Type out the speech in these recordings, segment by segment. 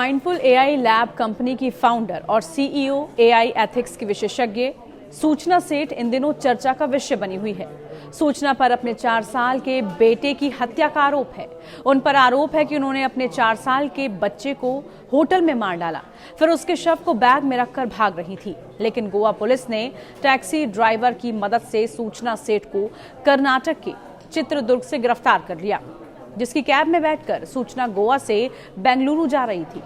Mindful AI lab company की founder और CEO AI ethics की विशेषज्ञ सूचना सेठ इन दिनों चर्चा का विषय बनी हुई है। सूचना पर अपने 4 साल के बेटे की हत्या का आरोप है। उन पर आरोप है कि उन्होंने अपने 4 साल के बच्चे को होटल में मार डाला, फिर उसके शव को बैग में रखकर भाग रही थी। लेकिन गोवा पुलिस ने टैक्सी ड्राइवर की मदद से सूचना सेठ को कर्नाटक के चित्रदुर्ग से गिरफ्तार कर लिया, जिसकी कैब में बैठकर सूचना गोवा से बेंगलुरु जा रही थी।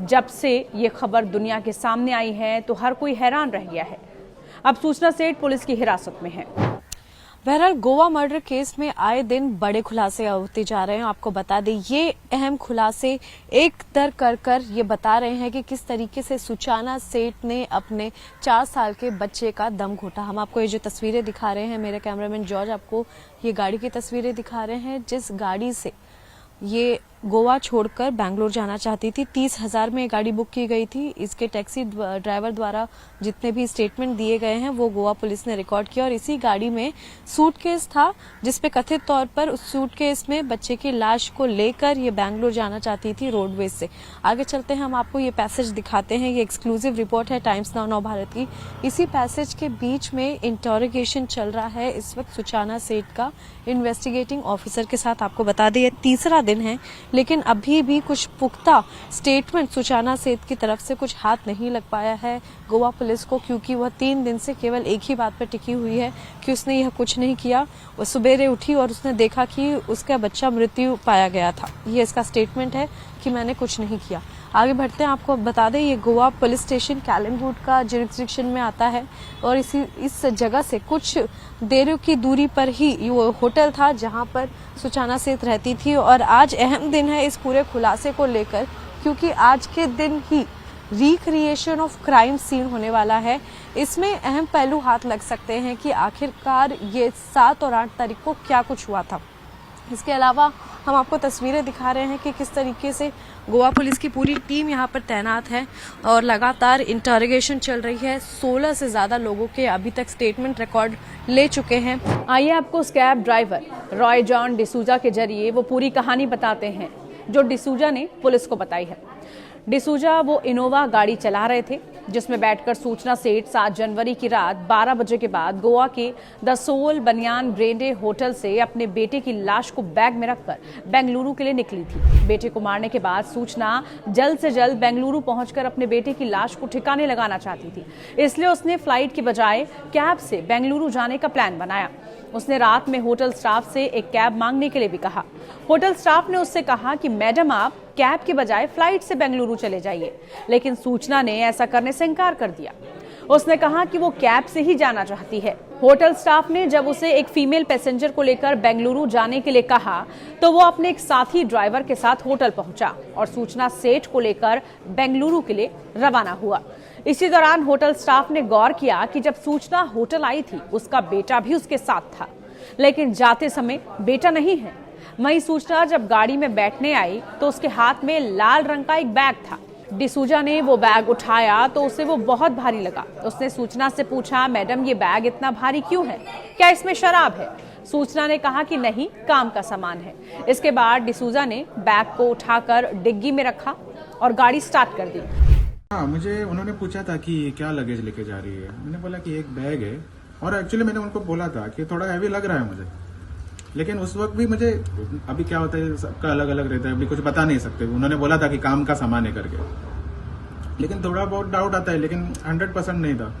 जब से ये खबर दुनिया के सामने आई है तो हर कोई हैरान रह गया है। अब सूचना सेठ पुलिस की हिरासत में है। बहरहाल गोवा मर्डर केस में आए दिन बड़े खुलासे होते जा रहे हैं। आपको बता दें, ये अहम खुलासे एक दर कर ये बता रहे हैं कि किस तरीके से सूचना सेठ ने अपने 4 साल के बच्चे का दम घोटा। हम आपको ये जो तस्वीरें दिखा रहे हैं, मेरे कैमरामैन जॉर्ज आपको ये गाड़ी की तस्वीरें दिखा रहे हैं, जिस गाड़ी से ये गोवा छोड़कर बेंगलोर जाना चाहती थी। 30,000 में गाड़ी बुक की गई थी। इसके टैक्सी ड्राइवर द्वारा जितने भी स्टेटमेंट दिए गए हैं वो गोवा पुलिस ने रिकॉर्ड किया और इसी गाड़ी में सूटकेस था, जिसपे कथित तौर पर उस सूटकेस में बच्चे की लाश को लेकर ये बेंगलोर जाना चाहती थी रोडवेज से। आगे चलते हैं, हम आपको ये पैसेज दिखाते हैं। ये एक्सक्लूसिव रिपोर्ट है टाइम्स नाउ भारत की। इसी पैसेज के बीच में इंटरोगेशन चल रहा है इस वक्त सूचना सेठ का इन्वेस्टिगेटिंग ऑफिसर के साथ। आपको बता दें, ये तीसरा दिन है, लेकिन अभी भी कुछ पुख्ता स्टेटमेंट सूचना सेठ की तरफ से कुछ हाथ नहीं लग पाया है गोवा पुलिस को, क्योंकि वह 3 दिन से केवल एक ही बात पर टिकी हुई है कि उसने यह कुछ नहीं किया। वह सुबेरे उठी और उसने देखा कि उसका बच्चा मृत्यु पाया गया था। ये इसका स्टेटमेंट है कि मैंने कुछ नहीं किया। आगे बढ़ते हैं, आपको बता दें ये गोवा पुलिस स्टेशन कैलनवुड का जुरिस्डिक्शन में आता है और इस जगह से कुछ देर की दूरी पर ही वो होटल था जहां पर सूचना सेठ रहती थी। और आज अहम दिन है इस पूरे खुलासे को लेकर, क्योंकि आज के दिन ही रिक्रिएशन ऑफ क्राइम सीन होने वाला है। इसमें अहम पहलू हाथ लग सकते हैं कि आखिरकार ये 7 और 8 तारीख को क्या कुछ हुआ था। इसके अलावा हम आपको तस्वीरें दिखा रहे हैं कि किस तरीके से गोवा पुलिस की पूरी टीम यहाँ पर तैनात है और लगातार इंटरोगेशन चल रही है। 16 से ज्यादा लोगों के अभी तक स्टेटमेंट रिकॉर्ड ले चुके हैं। आइए आपको उस cab driver Roy John D'Souza के जरिए वो पूरी कहानी बताते हैं जो डिसूजा ने पुलिस को बताई है। डिसूजा वो इनोवा गाड़ी चला रहे थे जिसमें बैठकर सूचना सेठ 7 जनवरी की रात 12 बजे के बाद गोवा के द सोल बनियान ब्रेंडे होटल से अपने बेटे की लाश को बैग में रखकर बेंगलुरु के लिए निकली थी। बेटे को मारने के बाद सूचना जल्द से जल्द बेंगलुरु पहुंचकर अपने बेटे की लाश को ठिकाने लगाना चाहती थी, इसलिए उसने फ्लाइट की बजाय कैब से बेंगलुरु जाने का प्लान बनाया। उसने रात में होटल स्टाफ से एक कैब मांगने के लिए भी कहा। होटल स्टाफ ने उससे कहा कि मैडम आप कैब के बजाय फ्लाइट से बेंगलुरु चले जाइए, लेकिन सूचना ने ऐसा करने से इनकार कर दिया। उसने कहा कि वो कैब से ही जाना चाहती है। होटल स्टाफ ने जब उसे एक फीमेल पैसेंजर को लेकर बेंगलुरु जाने के लिए कहा तो वो अपने एक साथी ड्राइवर के साथ होटल पहुंचा और सूचना सेठ को लेकर बेंगलुरु के लिए रवाना हुआ। इसी दौरान होटल स्टाफ ने गौर किया कि जब सूचना होटल आई थी उसका बेटा भी उसके साथ था, लेकिन जाते समय बेटा नहीं है। वहीं सूचना जब गाड़ी में बैठने आई तो उसके हाथ में लाल रंग का एक बैग था। डिसूजा ने वो बैग उठाया तो उसे वो बहुत भारी लगा। उसने सूचना से पूछा, मैडम ये बैग इतना भारी क्यों है, क्या इसमें शराब है? सूचना ने कहा कि नहीं, काम का सामान है। इसके बाद डिसूजा ने बैग को उठाकर डिग्गी में रखा और गाड़ी स्टार्ट कर दी। हाँ, मुझे उन्होंने पूछा था कि क्या लगेज लेके जा रही है। मैंने बोला कि एक बैग है और एक्चुअली मैंने उनको बोला था कि थोड़ा हैवी लग रहा है मुझे, लेकिन उस वक्त भी मुझे, अभी क्या होता है सबका अलग अलग रहता है, अभी कुछ बता नहीं सकते। उन्होंने बोला था कि काम का सामान है करके, लेकिन थोड़ा बहुत डाउट आता है, लेकिन 100% नहीं था।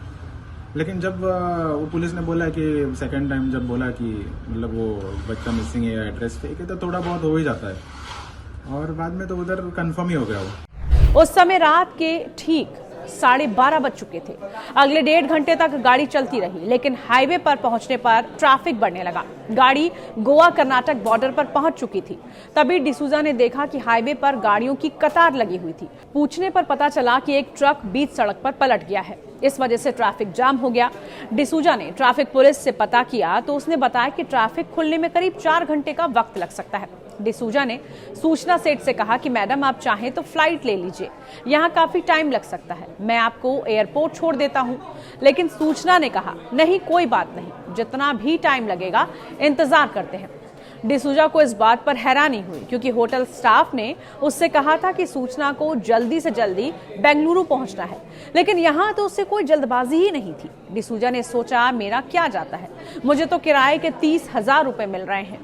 लेकिन जब वो पुलिस ने बोला कि सेकंड टाइम जब बोला कि मतलब वो बच्चा मिसिंग है या एड्रेस फेक है, तो थोड़ा बहुत हो ही जाता है और बाद में तो उधर कंफर्म ही हो गया वो। उस समय रात के ठीक 12:30 बज चुके थे। अगले 1.5 घंटे तक गाड़ी चलती रही, लेकिन हाईवे पर पहुंचने पर ट्रैफिक बढ़ने लगा। गाड़ी गोवा कर्नाटक बॉर्डर पर पहुंच चुकी थी। तभी डिसूजा ने देखा कि हाईवे पर गाड़ियों की कतार लगी हुई थी। पूछने पर पता चला कि एक ट्रक बीच सड़क पर पलट गया है। इस वजह से ट्रैफिक जाम हो गया। डिसूजा ने ट्रैफिक पुलिस से पता किया तो उसने बताया कि ट्रैफिक खुलने में करीब 4 घंटे का वक्त लग सकता है। डिसूजा ने सूचना सेठ से कहा कि मैडम आप चाहें तो फ्लाइट ले लीजिए, यहाँ काफी टाइम लग सकता है, मैं आपको एयरपोर्ट छोड़ देता हूँ। लेकिन सूचना ने कहा नहीं, कोई बात नहीं, जितना भी टाइम लगेगा इंतजार करते हैं। डिसूजा को इस बात पर हैरानी हुई क्योंकि होटल स्टाफ ने उससे कहा था कि सूचना को जल्दी से जल्दी बेंगलुरु पहुंचना है, लेकिन यहाँ तो उससे कोई जल्दबाजी ही नहीं थी। डिसूजा ने सोचा मेरा क्या जाता है, मुझे तो किराए के 30,000 रुपए मिल रहे हैं।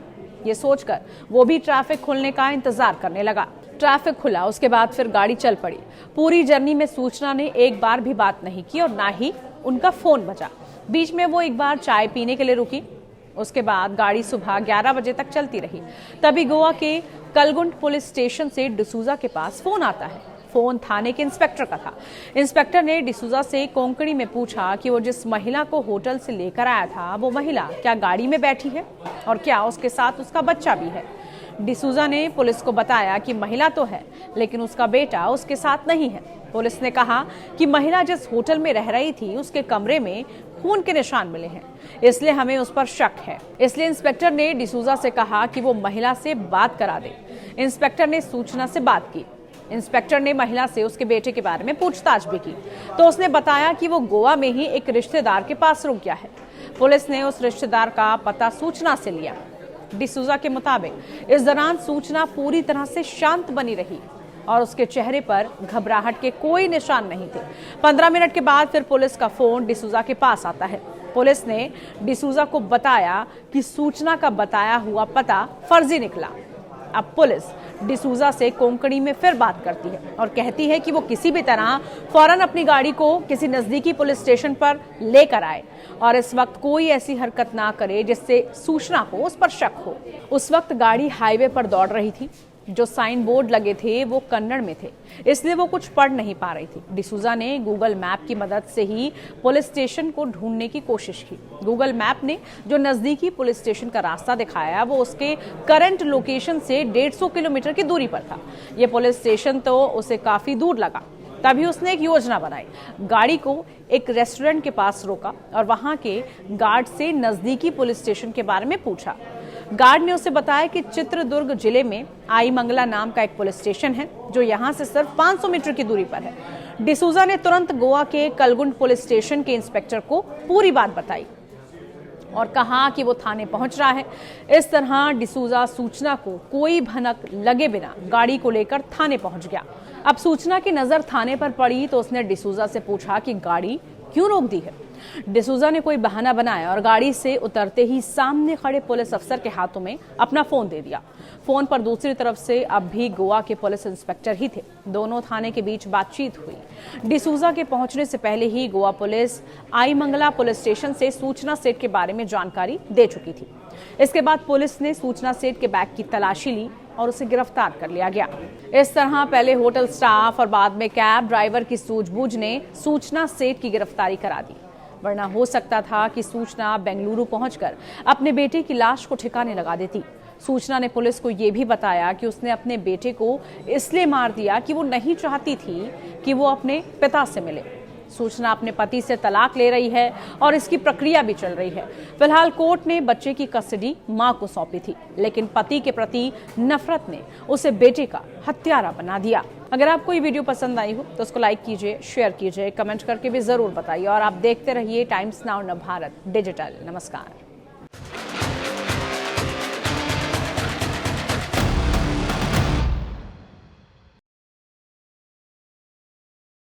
ये सोचकर वो भी ट्रैफिक खुलने का इंतजार करने लगा। ट्रैफिक खुला, उसके बाद फिर गाड़ी चल पड़ी। पूरी जर्नी में सूचना ने एक बार भी बात नहीं की और ना ही उनका फोन बजा। बीच में वो एक बार चाय पीने के लिए रुकी। उसके बाद गाड़ी सुबह 11 बजे तक चलती रही। तभी गोवा के कलगुंड पुलिस स्टेशन से डिसूजा के पास फोन आता है। फोन थाने के इंस्पेक्टर का था। इंस्पेक्टर ने डिसूजा से कोंकणी में पूछा कि वो जिस महिला को होटल से लेकर आया था वो महिला क्या गाड़ी में बैठी है और क्या उसके साथ उसका बच्चा भी है। डिसूजा ने पुलिस को बताया कि महिला तो है लेकिन उसका बेटा उसके साथ नहीं है। पुलिस ने कहा कि महिला जिस होटल में रह रही थी उसके कमरे में खून के निशान मिले हैं, इसलिए हमें उस पर शक है। इसलिए इंस्पेक्टर ने डिसूजा से कहा कि वो महिला से बात करा दे। इंस्पेक्टर ने सूचना से बात की। इंस्पेक्टर ने महिला से उसके बेटे के बारे में पूछताछ भी की तो उसने बताया कि वो गोवा में ही एक रिश्तेदार के पास रुक गया है। पुलिस ने उस रिश्तेदार का पता सूचना से लिया। डिसूजा के मुताबिक इस दौरान सूचना पूरी तरह से शांत बनी रही और उसके चेहरे पर घबराहट के कोई निशान नहीं थे। 15 मिनट के बाद फिर पुलिस का फोन डिसूजा के पास आता है। पुलिस ने डिसूजा को बताया कि सूचना का बताया हुआ पता फर्जी निकला। अब पुलिस डिसूजा से कोंकणी में फिर बात करती है और कहती है कि वो किसी भी तरह फौरन अपनी गाड़ी को किसी नजदीकी पुलिस स्टेशन पर लेकर आए और इस वक्त कोई ऐसी हरकत ना करे जिससे सूचना को उस पर शक हो। उस वक्त गाड़ी हाईवे पर दौड़ रही थी। जो साइन बोर्ड लगे थे वो कन्नड़ में थे, इसलिए वो कुछ पढ़ नहीं पा रही थी। डिसूजा ने गूगल मैप की मदद से ही पुलिस स्टेशन को ढूंढने की कोशिश की। गूगल मैप ने जो नजदीकी पुलिस स्टेशन का रास्ता दिखाया वो उसके करंट लोकेशन से 150 किलोमीटर की दूरी पर था। ये पुलिस स्टेशन तो उसे काफी दूर लगा। तभी उसने एक योजना बनाई। गाड़ी को एक रेस्टोरेंट के पास रोका और वहां के गार्ड से नजदीकी पुलिस स्टेशन के बारे में पूछा। गार्ड ने उसे बताया कि चित्रदुर्ग जिले में आईमंगला नाम का एक पुलिस स्टेशन है जो यहां से सिर्फ 500 मीटर की दूरी पर है। डिसूजा ने तुरंत गोवा के कलगुंड पुलिस स्टेशन के इंस्पेक्टर को पूरी बात बताई और कहा कि वो थाने पहुंच रहा है। इस तरह डिसूजा सूचना को कोई भनक लगे बिना गाड़ी को लेकर थाने पहुंच गया। अब सूचना की नजर थाने पर पड़ी तो उसने डिसूजा से पूछा कि गाड़ी क्यों रोक दी है। डिसूजा ने कोई बहाना बनाया और गाड़ी से उतरते ही सामने खड़े पुलिस अफसर के हाथों में अपना फोन दे दिया। फोन पर दूसरी तरफ से अब भी गोवा के पुलिस इंस्पेक्टर ही थे। दोनों थाने के बीच बातचीत हुई। डिसूजा के पहुंचने से पहले ही गोवा पुलिस आईमंगला पुलिस स्टेशन से सूचना सेट के बारे में जानकारी दे चुकी थी। इसके बाद पुलिस ने सूचना सेट के बैग की तलाशी ली और उसे गिरफ्तार कर लिया गया। इस तरह पहले होटल स्टाफ और बाद में कैब ड्राइवर की सूझबूझ ने सूचना सेठ की गिरफ्तारी करा दी, वरना हो सकता था कि सूचना बेंगलुरु पहुंचकर अपने बेटे की लाश को ठिकाने लगा देती। सूचना ने पुलिस को यह भी बताया कि उसने अपने बेटे को इसलिए मार दिया कि वो नहीं चाहती थी कि वो अपने पिता से मिले। सूचना अपने पति से तलाक ले रही है और इसकी प्रक्रिया भी चल रही है। फिलहाल कोर्ट ने बच्चे की कस्टडी मां को सौंपी थी, लेकिन पति के प्रति नफरत ने उसे बेटे का हत्यारा बना दिया। अगर आपको ये वीडियो पसंद आई हो तो उसको लाइक कीजिए, शेयर कीजिए, कमेंट करके भी जरूर बताइए और आप देखते रहिए टाइम्स नाउ भारत डिजिटल। नमस्कार।